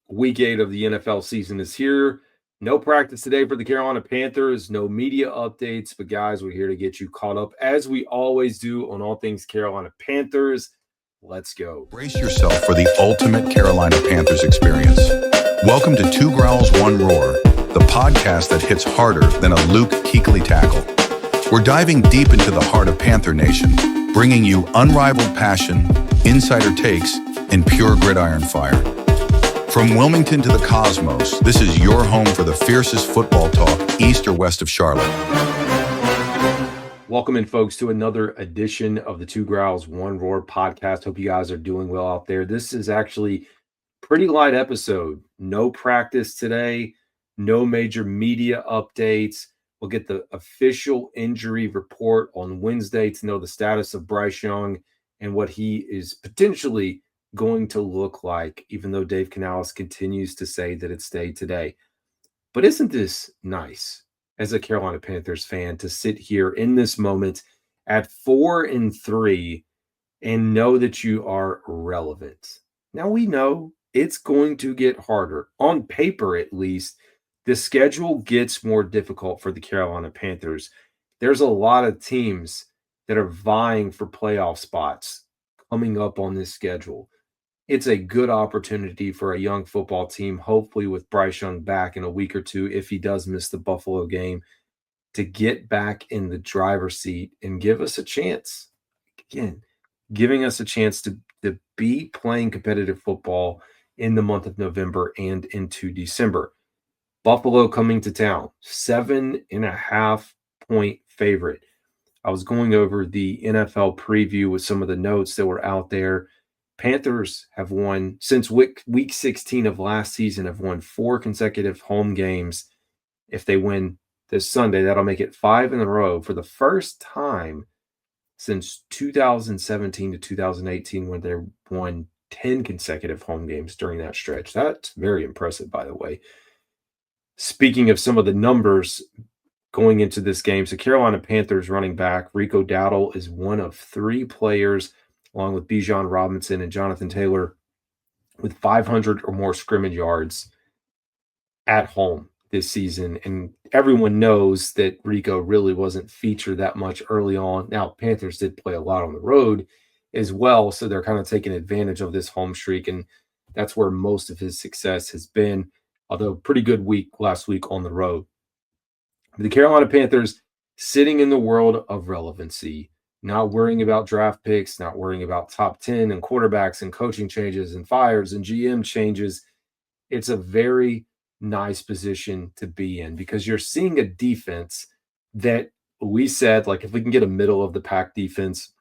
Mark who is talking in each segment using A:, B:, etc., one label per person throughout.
A: Week 8 of the NFL season is here. No practice today for the Carolina Panthers, no media updates, but guys, we're here to get you caught up as we always do on all things Carolina Panthers. Let's go.
B: Brace yourself for the ultimate Carolina Panthers experience. Welcome to Two Growls, One Roar, the podcast that hits harder than a Luke Kuechly tackle. We're diving deep into the heart of Panther Nation, bringing you unrivaled passion, insider takes, and pure gridiron fire. From Wilmington to the cosmos, this is your home for the fiercest football talk east or west of Charlotte.
A: Welcome in, folks, to another edition of the Two Growls, One Roar podcast. Hope you guys are doing well out there. This is actually a pretty light episode. No practice today, no major media updates. We'll get the official injury report on Wednesday to know the status of Bryce Young and what he is potentially going to look like, even though Dave Canales continues to say that it's day today. But isn't this nice as a Carolina Panthers fan to sit here in this moment at 4-3 and know that you are relevant? Now we know it's going to get harder. On paper, at least, the schedule gets more difficult for the Carolina Panthers. There's a lot of teams that are vying for playoff spots coming up on this schedule. It's a good opportunity for a young football team, hopefully with Bryce Young back in a week or two, if he does miss the Buffalo game, to get back in the driver's seat and give us a chance. Again, giving us a chance to be playing competitive football in the month of November and into December. Buffalo coming to town, 7.5-point favorite. I was going over the NFL preview with some of the notes that were out there. Panthers have won since week 16 of last season, have won 4 consecutive home games. If they win this Sunday, that'll make it 5 in a row for the first time since 2017 to 2018, when they won 10 consecutive home games during that stretch. That's very impressive, by the way. Speaking of some of the numbers going into this game, so Carolina Panthers running back Rico Dowdle is one of 3 players, along with Bijan Robinson and Jonathan Taylor, with 500 or more scrimmage yards at home this season. And everyone knows that Rico really wasn't featured that much early on. Now, Panthers did play a lot on the road as well, so they're kind of taking advantage of this home streak, and that's where most of his success has been, although pretty good week last week on the road. The Carolina Panthers sitting in the world of relevancy, not worrying about draft picks, not worrying about top 10 and quarterbacks and coaching changes and fires and GM changes. It's a very nice position to be in, because you're seeing a defense that we said, like, if we can get a middle of the pack defense,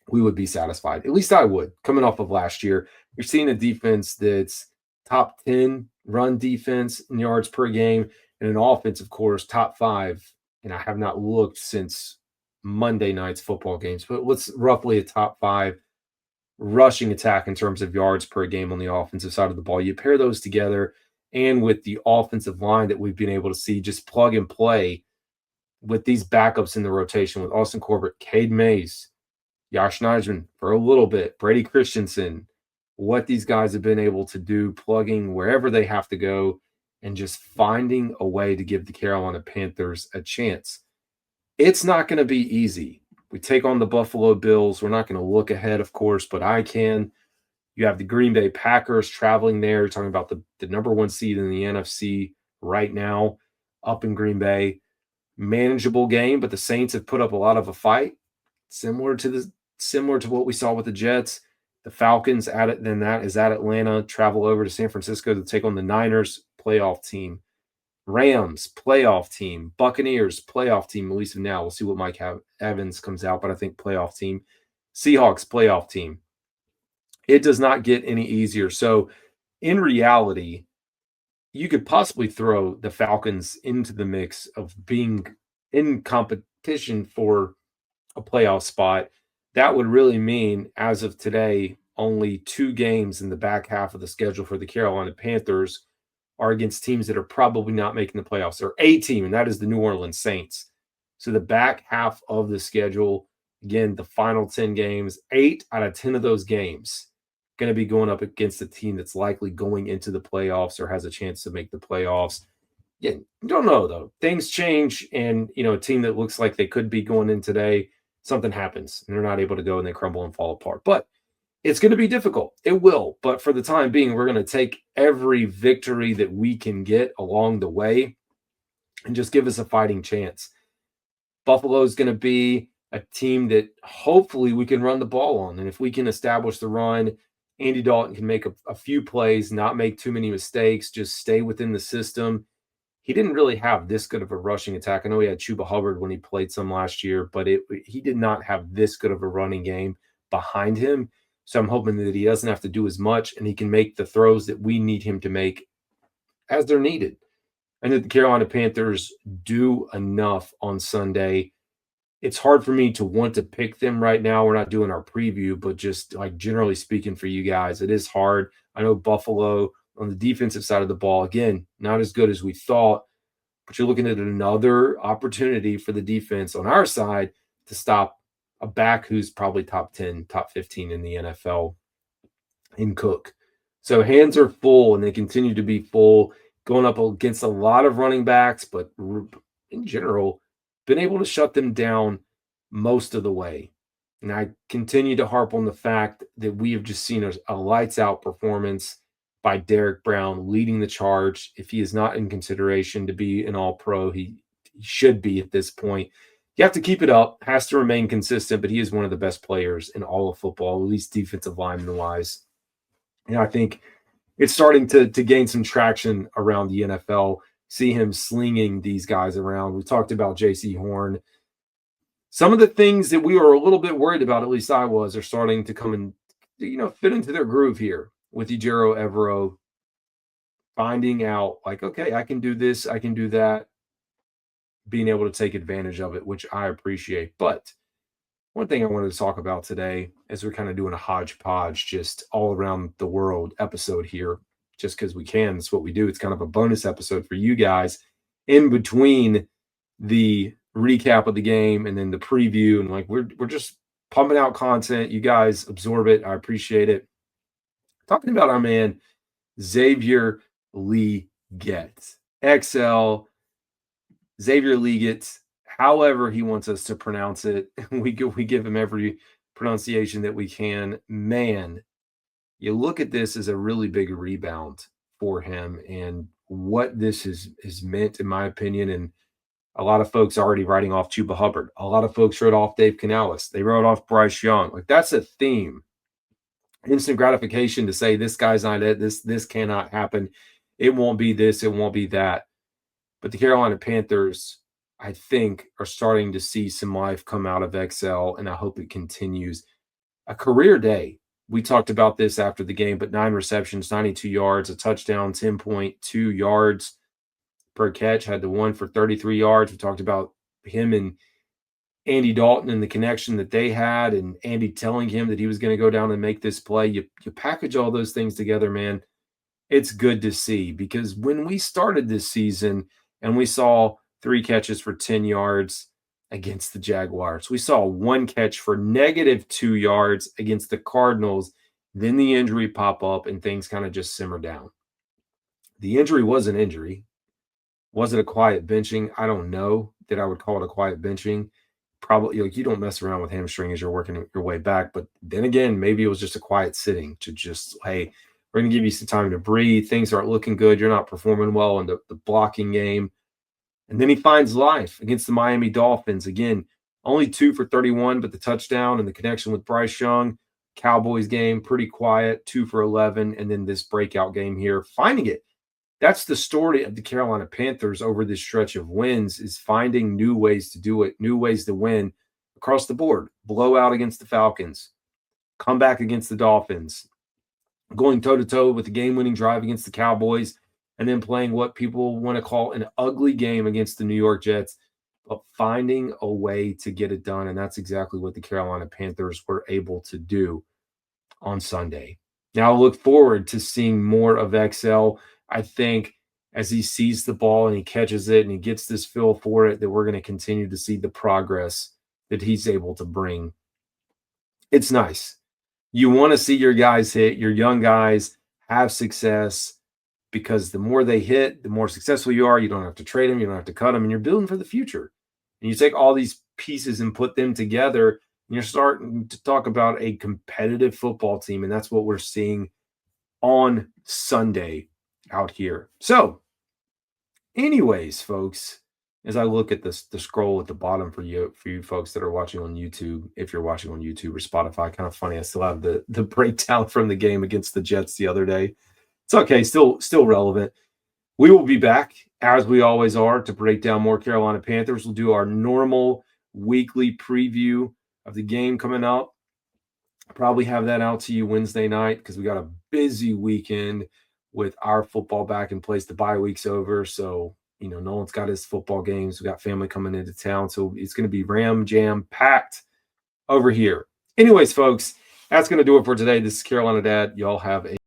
A: we would be satisfied. At least I would, coming off of last year. You're seeing a defense that's top 10 run defense in yards per game, and an offense, of course, top 5. And I have not looked since Monday night's football games, but what's roughly a top 5 rushing attack in terms of yards per game on the offensive side of the ball. You pair those together, and with the offensive line that we've been able to see just plug and play with these backups in the rotation with Austin Corbett, Cade Mays, Josh Nijman for a little bit, Brady Christensen, what these guys have been able to do, plugging wherever they have to go and just finding a way to give the Carolina Panthers a chance. It's not going to be easy. We take on the Buffalo Bills. We're not going to look ahead, of course, but I can. You have the Green Bay Packers traveling there. You're talking about the number 1 seed in the NFC right now up in Green Bay. Manageable game, but the Saints have put up a lot of a fight, similar to what we saw with the Jets. The Falcons at Atlanta, travel over to San Francisco to take on the Niners, playoff team. Rams, playoff team. Buccaneers, playoff team, at least now. We'll see what Mike Evans comes out, but I think playoff team. Seahawks, playoff team. It does not get any easier. So, in reality, you could possibly throw the Falcons into the mix of being in competition for a playoff spot. That would really mean, as of today, only 2 games in the back half of the schedule for the Carolina Panthers are against teams that are probably not making the playoffs. There are a team, and that is the New Orleans Saints. So the back half of the schedule, again, the final 10 games, 8 out of 10 of those games going to be going up against a team that's likely going into the playoffs or has a chance to make the playoffs. Yeah, don't know though. Things change, and a team that looks like they could be going in today, something happens, and they're not able to go, and they crumble and fall apart. But it's going to be difficult. It will. But for the time being, we're going to take every victory that we can get along the way and just give us a fighting chance. Buffalo is going to be a team that hopefully we can run the ball on. And if we can establish the run, Andy Dalton can make a few plays, not make too many mistakes, just stay within the system. He didn't really have this good of a rushing attack. I know he had Chuba Hubbard when he played some last year, but he did not have this good of a running game behind him. So I'm hoping that he doesn't have to do as much and he can make the throws that we need him to make as they're needed. And that the Carolina Panthers do enough on Sunday. It's hard for me to want to pick them right now. We're not doing our preview, but just like generally speaking for you guys, it is hard. I know Buffalo on the defensive side of the ball, again, not as good as we thought, but you're looking at another opportunity for the defense on our side to stop a back who's probably top 10, top 15 in the NFL in Cook. So hands are full, and they continue to be full, going up against a lot of running backs, but in general, been able to shut them down most of the way. And I continue to harp on the fact that we have just seen a lights out performance by Derek Brown leading the charge. If he is not in consideration to be an all-pro, he should be at this point. You have to keep it up, has to remain consistent, but he is one of the best players in all of football, at least defensive lineman-wise. And I think it's starting to gain some traction around the NFL. See him slinging these guys around. We talked about J.C. Horn. Some of the things that we were a little bit worried about, at least I was, are starting to come and fit into their groove here with Ejiro Evero finding out like, okay, I can do this, I can do that, being able to take advantage of it, which I appreciate. But one thing I wanted to talk about today, as we're kind of doing a hodgepodge, just all around the world episode here, just because we can, that's what we do. It's kind of a bonus episode for you guys in between the recap of the game and then the preview. And like, we're just pumping out content. You guys absorb it. I appreciate it. Talking about our man, Xavier Legette, XL, Xavier Legette, however he wants us to pronounce it. We give him every pronunciation that we can. Man, you look at this as a really big rebound for him and what this has meant, in my opinion. And a lot of folks already writing off Chuba Hubbard. A lot of folks wrote off Dave Canales. They wrote off Bryce Young. Like, that's a theme. Instant gratification to say this guy's not it. This cannot happen. It won't be this. It won't be that. But the Carolina Panthers, I think, are starting to see some life come out of XL, and I hope it continues. A career day. We talked about this after the game, but 9 receptions, 92 yards, a touchdown, 10.2 yards per catch, had the one for 33 yards. We talked about him and Andy Dalton and the connection that they had, and Andy telling him that he was going to go down and make this play. You package all those things together, man. It's good to see, because when we started this season and we saw 3 catches for 10 yards against the Jaguars, we saw 1 catch for -2 yards against the Cardinals, then the injury pop up and things kind of just simmer down. The injury was an injury. Was it a quiet benching? I don't know that I would call it a quiet benching. Probably, like, you don't mess around with hamstring as you're working your way back. But then again, maybe it was just a quiet sitting to just, hey, we're going to give you some time to breathe. Things aren't looking good. You're not performing well in the blocking game. And then he finds life against the Miami Dolphins. Again, only 2 for 31, but the touchdown and the connection with Bryce Young. Cowboys game, pretty quiet, 2 for 11. And then this breakout game here, finding it. That's the story of the Carolina Panthers over this stretch of wins, is finding new ways to do it, new ways to win across the board. Blowout against the Falcons, comeback against the Dolphins, going toe-to-toe with the game-winning drive against the Cowboys, and then playing what people want to call an ugly game against the New York Jets, but finding a way to get it done. And that's exactly what the Carolina Panthers were able to do on Sunday. Now I look forward to seeing more of XL. I think as he sees the ball and he catches it and he gets this feel for it, that we're going to continue to see the progress that he's able to bring. It's nice. You want to see your guys hit, your young guys have success, because the more they hit, the more successful you are. You don't have to trade them, you don't have to cut them, and you're building for the future. And you take all these pieces and put them together, and you're starting to talk about a competitive football team, and that's what we're seeing on Sunday out here. So, anyways, folks, as I look at this, the scroll at the bottom for you folks that are watching on YouTube, if you're watching on YouTube or Spotify, kind of funny. I still have the breakdown from the game against the Jets the other day. It's okay, still relevant. We will be back, as we always are, to break down more Carolina Panthers. We'll do our normal weekly preview of the game coming up. I'll probably have that out to you Wednesday night, because we got a busy weekend with our football back in place. The bye week's over, so no one's got his football games. We got family coming into town, so it's going to be ram jam packed over here. Anyways, folks, that's going to do it for today. This is Carolina Dad. Y'all have a